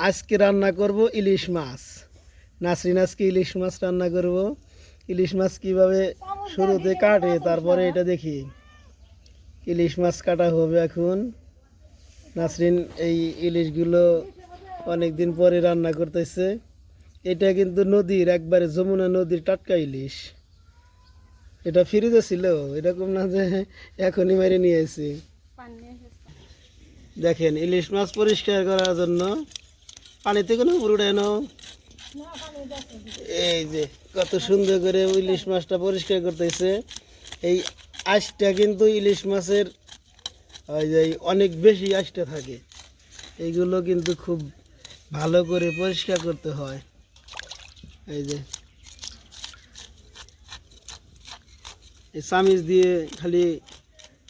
আজকে রান্না করব ইলিশ মাছ। নাসরিন আজকে ইলিশ মাছ রান্না করব। ইলিশ মাছ কীভাবে শুরুতে কাটে তারপরে এটা দেখি। ইলিশ মাছ কাটা হবে এখন। নাসরিন এই ইলিশগুলো অনেক দিন পরে রান্না করতেছে। এটা কিন্তু নদীর একবারে যমুনা নদীর টাটকা ইলিশ। এটা ফ্রিজে ছিল, এরকম না যে এখনই মেরে নিয়ে এসেছি। দেখেন ইলিশ মাছ পরিষ্কার করার জন্য পানিতে কোনো পুরোটাই নাও। এই যে কত সুন্দর করে ইলিশ মাছটা পরিষ্কার করতেছে। এই আঁশটা কিন্তু ইলিশ মাছের ওই যে অনেক বেশি আঁশটা থাকে, এইগুলো কিন্তু খুব ভালো করে পরিষ্কার করতে হয়। এই যে এই চামিচ দিয়ে খালি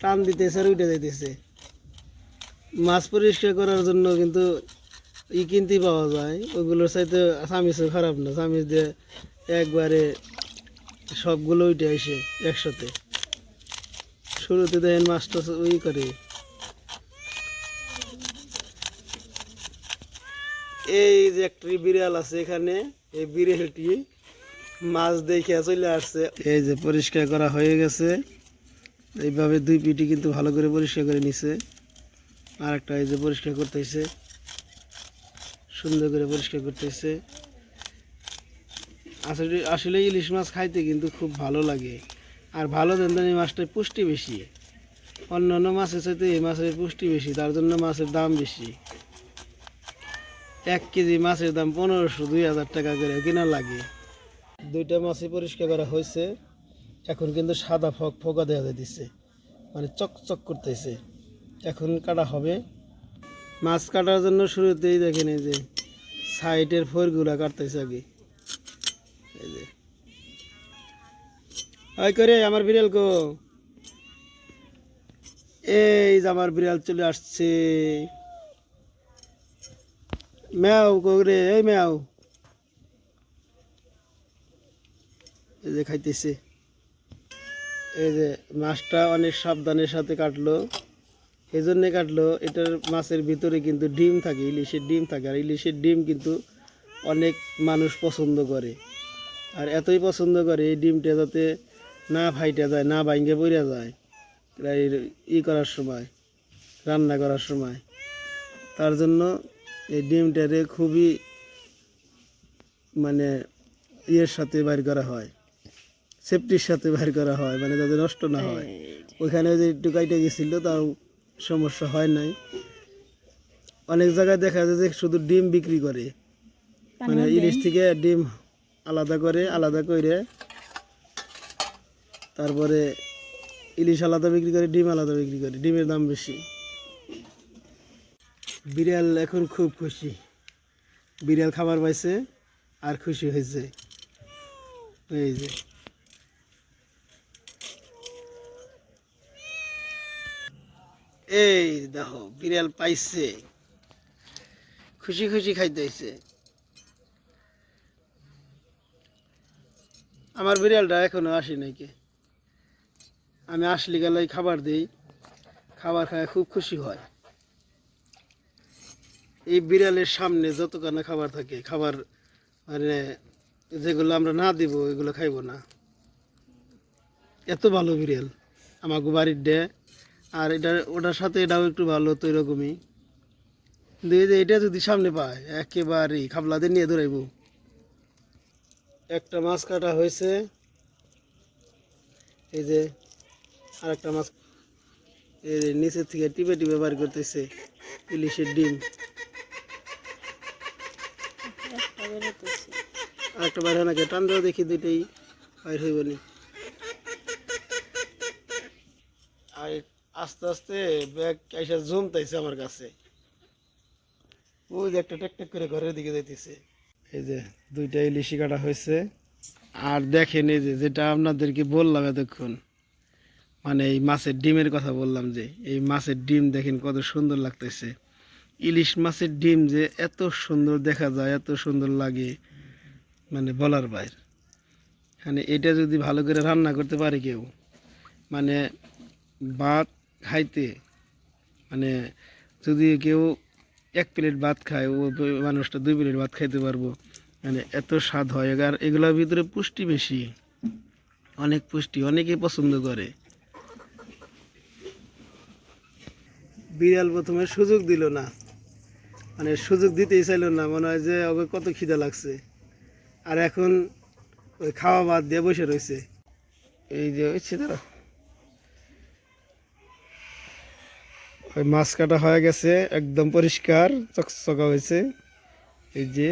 টান দিতেছে আর উঠে যাইতেছে। মাছ পরিষ্কার করার জন্য কিন্তু কিনতে পাওয়া যায়, ওগুলোর চাইতে চামিচও খারাপ না। চামিচ দিয়ে একবারে সবগুলো উঠে আসে একসাথে। শুরুতে দেখেন মাছটা করে। এই যে একটি বিড়াল আছে এখানে, এই বিড়ালটি মাছ দেখে চলে আসছে। এই যে পরিষ্কার করা হয়ে গেছে, এইভাবে দুই পিটি কিন্তু ভালো করে পরিষ্কার করে নিছে। আর একটা এই যে পরিষ্কার করতেছে, সুন্দর করে পরিষ্কার করতেছে। আসলে আসলে ইলিশ মাছ খাইতে কিন্তু খুব ভালো লাগে। আর ভালো দেন এই মাছটার পুষ্টি বেশি, অন্যান্য মাছের চাইতে এই মাছের পুষ্টি বেশি, তার জন্য মাছের দাম বেশি। 1 কেজি মাছের দাম 1500-2000 টাকা করে কিনা লাগে। দুইটা মাছই পরিষ্কার করা হয়েছে, এখন কিন্তু সাদা ফোকা দেওয়া যাইতেছে, মানে চকচক করতেছে। এখন কাটা হবে। মাছ কাটার জন্য শুরুতেই দেখেন এই যে সাইডের ফোরগুলা কাটতেছে আগে। এই যে ওই করে আমার বিড়াল কো, এই যে আমার বিড়াল চলে আসছে। ম্যাও করে, এই ম্যাও। এই যে খাইতেছে। এই যে মাছটা অনেক সাবধানের সাথে কাটলো। এই জন্যে কাটলো, এটার মাছের ভিতরে কিন্তু ডিম থাকে, ইলিশের ডিম থাকে। আর ইলিশের ডিম কিন্তু অনেক মানুষ পছন্দ করে। আর এতই পছন্দ করে এই ডিমটা যাতে না ফাইটা যায়, না ভাঙ্গে পড়ে যায় করার সময়, রান্না করার সময়। তার জন্য এই ডিমটারে খুবই মানে ইয়ের সাথে বাইর করা হয়, সেফটির সাথে বাইর করা হয়, মানে যাতে নষ্ট না হয়। ওইখানে যে একটু কাইটে গেছিলো তাও সমস্যা হয় নাই। অনেক জায়গায় দেখা যায় যে শুধু ডিম বিক্রি করে, মানে ইলিশ থেকে ডিম আলাদা করে তারপরে ইলিশ আলাদা বিক্রি করে, ডিম আলাদা বিক্রি করে, ডিমের দাম বেশি। বিড়াল এখন খুব খুশি, বিড়াল খাবার পাইছে আর খুশি হয়েছে। এই যে এই দেখো বিড়াল পাইছে, খুশি খুশি খাইতেছে। আমার বিড়ালটা এখনো আসে নাকি, আমি আসলে গেলে খাবার দিই, খাবার খায় খুব খুশি হয়। এই বিড়ালের সামনে যতখানা খাবার থাকে, খাবার মানে যেগুলো আমরা না দিব এগুলো খাইব না। এত ভালো বিড়াল আমাকে বাড়ির দেয়। আর এটা ওটার সাথে এটাও একটু ভালো, তো এরকমই। কিন্তু এটা যদি সামনে পায় একেবারেই খাবলাতে নিয়ে দৌড়াইব। একটা মাছ কাটা হয়েছে, এই যে আর একটা মাছ এই যে নিচের থেকে টিপে টিপে বার করতেছে ইলিশের ডিম। আর একটা বাইরে নাকি টান দেওয়া দেখি, দুইটাই বাইর হইব নি। আর আস্তে আস্তে ব্যাগ এসে জমতেছে আমার কাছে। ওই যে একটা টেক টেক করে ঘরের দিকে যাইতেছে। এই যে দুইটা ইলিশি কাটা হয়েছে। আর দেখেন এই যে যেটা আপনাদেরকে বললাম এতক্ষণ, মানে এই মাছের ডিমের কথা বললাম, যে এই মাছের ডিম দেখেন কত সুন্দর লাগতেছে। ইলিশ মাছের ডিম যে এত সুন্দর দেখা যায়, এত সুন্দর লাগে, মানে বলার বাইরে। মানে এটা যদি ভালো করে রান্না করতে পারে কেউ, মানে ভাত খাইতে, মানে যদি কেউ এক প্লেট ভাত খায়, ও মানুষটা 2 প্লেট ভাত খাইতে পারবো। মানে এত স্বাদ হয়। আর এগুলোর ভিতরে পুষ্টি বেশি, অনেক পুষ্টি, অনেকেই পছন্দ করে। বিড়াল প্রথমে সুযোগ দিল না, মানে সুযোগ দিতেই চাইল না, মনে হয় যে ওকে কত খিদা লাগছে। আর এখন ওই খাওয়া বাদ দিয়ে বসে রয়েছে। এই যে হচ্ছে তারা, ওই মাছ কাটা হয়ে গেছে, একদম পরিষ্কার চকচকা হয়েছে। এই যে